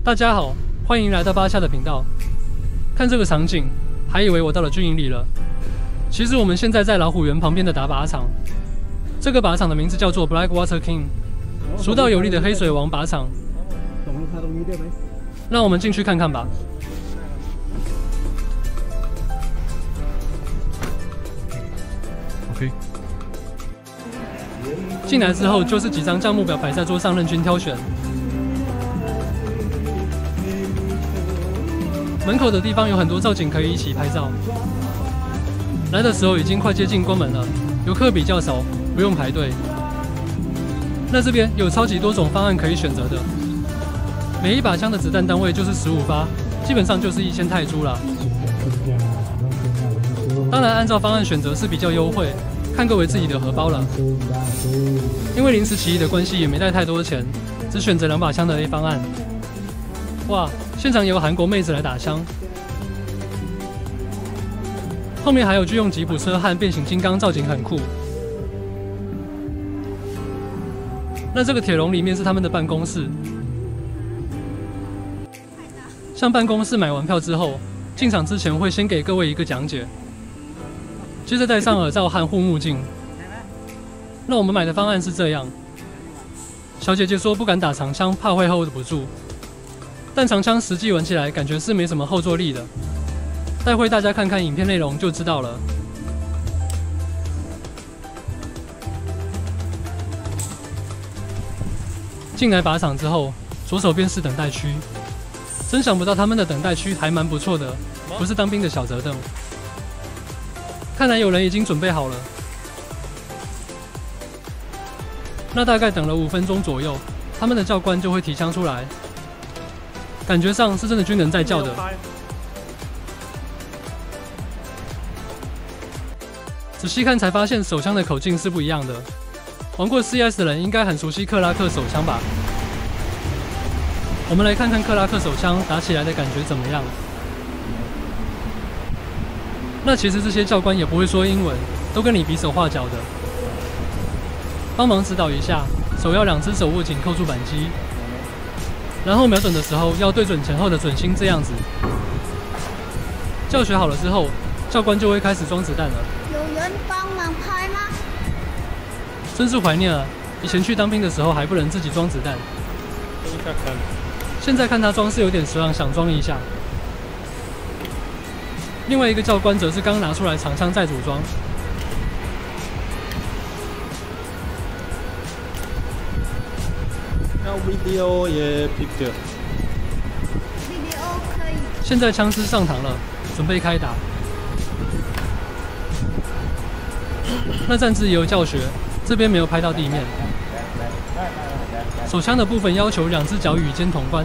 大家好，欢迎来到巴夏的频道。看这个场景，还以为我到了军营里了。其实我们现在在老虎园旁边的打靶场。这个靶场的名字叫做 Blackwater King， 熟到有力的黑水王靶场。让我们进去看看吧。OK。进来之后就是几张项目表摆在桌上，任君挑选。门口的地方有很多造景可以一起拍照。来的时候已经快接近关门了，游客比较少，不用排队。那这边有超级多种方案可以选择的，每一把枪的子弹单位就是15发，基本上就是1000泰铢啦。当然，按照方案选择是比较优惠，看各位自己的荷包了。因为临时起意的关系，也没带太多的钱，只选择2把枪的 A 方案。哇，现场也有韩国妹子来打枪。后面还有军用吉普车和变形金刚，造景很酷。那这个铁笼里面是他们的办公室。上办公室买完票之后，进场之前会先给各位一个讲解，接着戴上耳罩和护目镜。那我们买的方案是这样。小姐姐说不敢打长枪，怕会 hold 不住。但长枪实际玩起来感觉是没什么后坐力的，待会大家看看影片内容就知道了。进来靶场之后，左手边是等待区。真想不到他们的等待区还蛮不错的，不是当兵的小折凳。看来有人已经准备好了。那大概等了5分钟左右，他们的教官就会提枪出来。感觉上是真的军人在叫的。仔细看才发现手枪的口径是不一样的。玩过 CS 的人应该很熟悉克拉克手枪吧？我们来看看克拉克手枪打起来的感觉怎么样。那其实这些教官也不会说英文，都跟你比手画脚的。帮忙指导一下，手要2只手握紧扣住扳机。然后瞄准的时候要对准前后的准心，这样子。教学好了之后，教官就会开始装子弹了。有人帮忙拍吗？真是怀念啊！以前去当兵的时候还不能自己装子弹。现在看他装是有点时尚，想装一下。另外一个教官则是刚拿出来长枪在组装。Video 也 picture。video 可以。现在枪支上膛了，准备开打。那站姿也有教学，这边没有拍到地面。手枪的部分要求2只脚与肩同宽，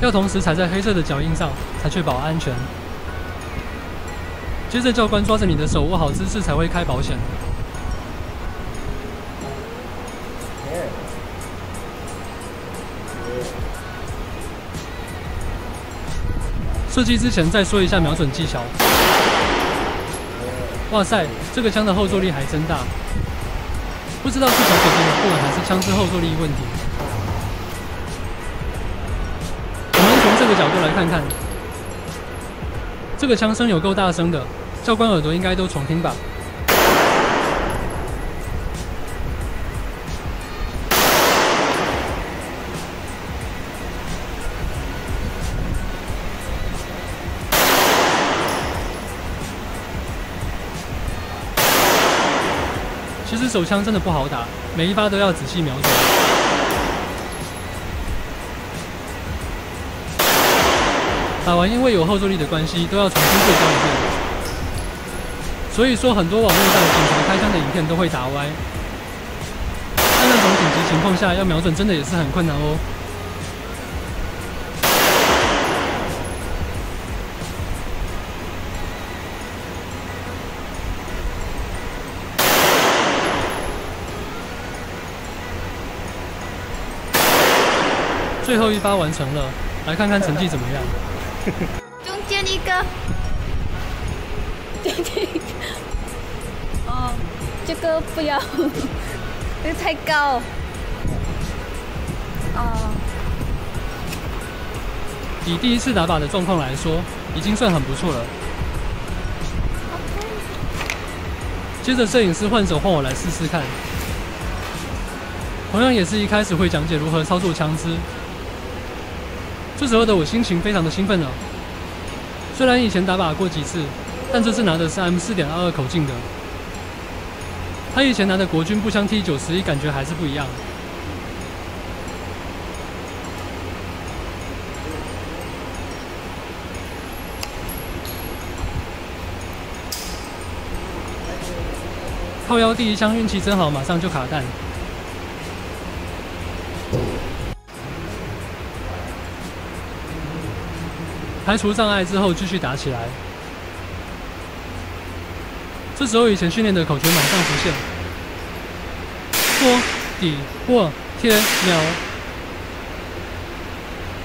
要同时踩在黑色的脚印上，才确保安全。接着教官抓着你的手握好姿势才会开保险。射击之前再说一下瞄准技巧。哇塞，这个枪的后坐力还真大，不知道是小姐姐的过还是枪支后坐力问题。我们从这个角度来看看，这个枪声有够大声的，教官耳朵应该都重听吧。其实手枪真的不好打，每一发都要仔细瞄准。打完因为有后坐力的关系，都要重新对焦一遍。所以说很多网络上警察开枪的影片都会打歪。在那种紧急情况下，要瞄准真的也是很困难哦。最后1发完成了，来看看成绩怎么样。中间一个，中间一个。哦，这个不要，这个太高。哦。以第一次打靶的状况来说，已经算很不错了。接着摄影师换手换我来试试看，同样也是一开始会讲解如何操作枪支。这时候的我心情非常的兴奋了。虽然以前打靶过几次，但这次拿的是 M4.22 口径的。他以前拿的国军步枪 T91感觉还是不一样。靠腰第一枪运气真好，马上就卡弹。排除障碍之后，继续打起来。这时候以前训练的口诀马上浮现：拖、抵、握、贴、瞄。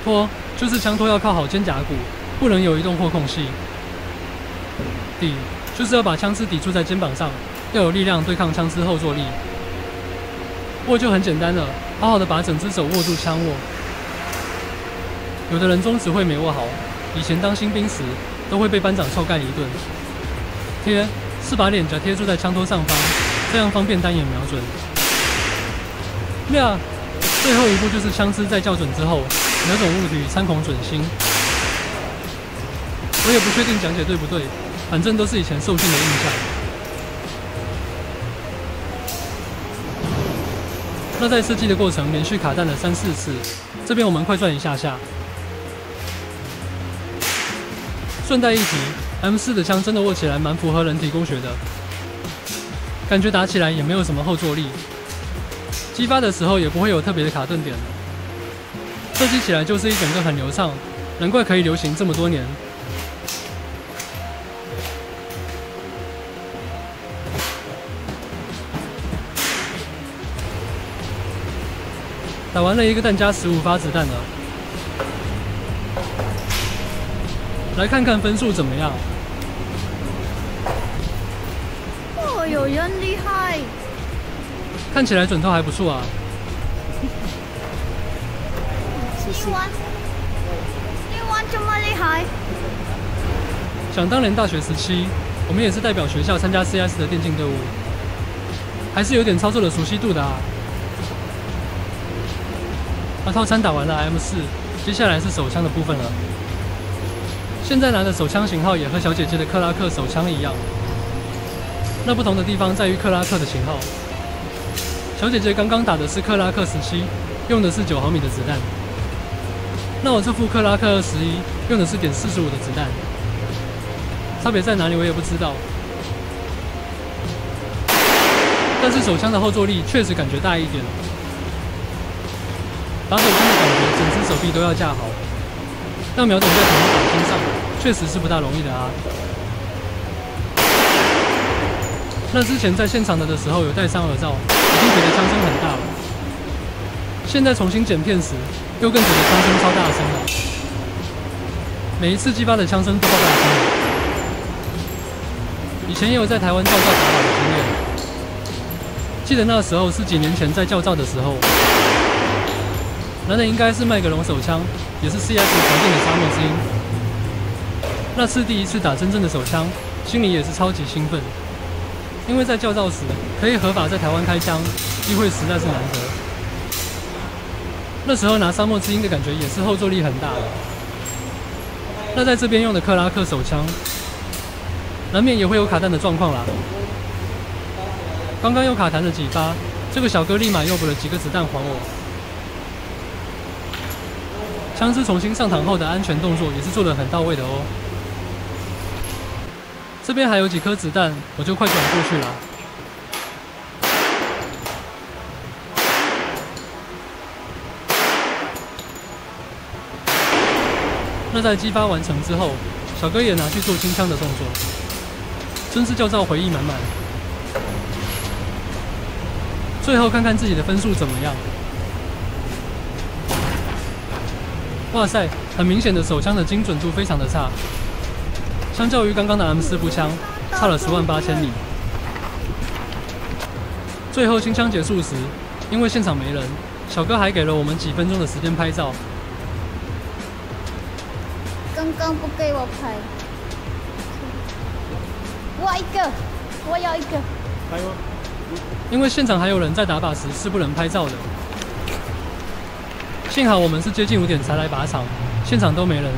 拖就是枪托要靠好肩胛骨，不能有移动或空隙。抵就是要把枪支抵住在肩膀上，要有力量对抗枪支后坐力。握就很简单了，好好的把整只手握住枪握。有的人中指会没握好，以前当新兵时都会被班长臭干一顿。贴是把脸颊贴住在枪托上方，这样方便单眼瞄准。瞄，最后一步就是枪支在校准之后，瞄准物体参孔准心。我也不确定讲解对不对，反正都是以前受训的印象。那在射击的过程连续卡弹了3、4次，这边我们快转一下下。顺带一提 ，M4 的枪真的握起来蛮符合人体工学的，感觉打起来也没有什么后坐力，击发的时候也不会有特别的卡顿点，射击起来就是一整个很流畅，难怪可以流行这么多年。打完了一个弹加15发子弹了，来看看分数怎么样。哦，有人厉害！看起来准头还不错啊。你玩这么厉害？想当年大学时期，我们也是代表学校参加 CS 的电竞队伍，还是有点操作的熟悉度的啊。套餐打完了 M4， 接下来是手枪的部分了。现在拿的手枪型号也和小姐姐的克拉克手枪一样，那不同的地方在于克拉克的型号。小姐姐刚刚打的是克拉克17，用的是9毫米的子弹。那我这副克拉克21用的是.45的子弹，差别在哪里我也不知道。但是手枪的后坐力确实感觉大一点。打手枪的感觉，整只手臂都要架好，要瞄准在同一靶心上，确实是不大容易的啊。那之前在现场的时候有戴上耳罩，已经觉得枪声很大了。现在重新剪片时，又更觉得枪声超大声了。每一次击发的枪声都爆大声了。以前也有在台湾教照打靶的经验，记得那时候是几年前在教照的时候。男人应该是麦格龙手枪，也是 CS 常见的沙漠之鹰。那次第一次打真正的手枪，心里也是超级兴奋，因为在教照时可以合法在台湾开枪，机会实在是难得。那时候拿沙漠之鹰的感觉也是后坐力很大的。那在这边用的克拉克手枪，难免也会有卡弹的状况啦。刚刚又卡弹了几发，这个小哥立马又补了几个子弹还我。枪支重新上膛后的安全动作也是做得很到位的哦。这边还有几颗子弹，我就快转过去了。那在击发完成之后，小哥也拿去做清枪的动作，真是教照回忆满满。最后看看自己的分数怎么样。哇塞，很明显的手枪的精准度非常的差，相较于刚刚的 M4 步枪，差了108000里。最后清枪结束时，因为现场没人，小哥还给了我们几分钟的时间拍照。刚刚不给我拍，我要一个。拍吗？因为现场还有人在打靶时是不能拍照的。幸好我们是接近5点才来靶场，现场都没人了。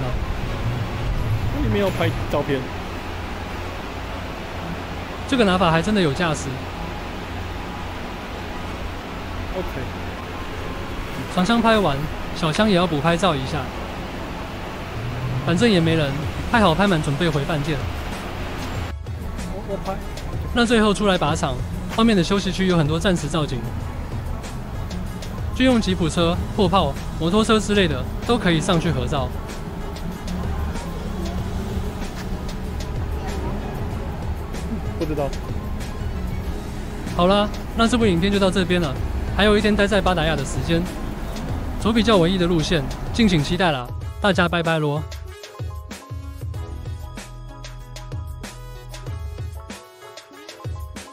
你没有拍照片。这个拿法还真的有价值。 OK。长枪拍完，小枪也要补拍照一下。反正也没人，拍好拍满准备回饭店。我拍。那最后出来靶场，外面的休息区有很多战时造景，军用吉普车、破炮、摩托车之类的都可以上去合照。不知道。好啦，那这部影片就到这边了。还有一天待在巴达雅的时间，走比较文艺的路线，敬请期待啦！大家拜拜咯。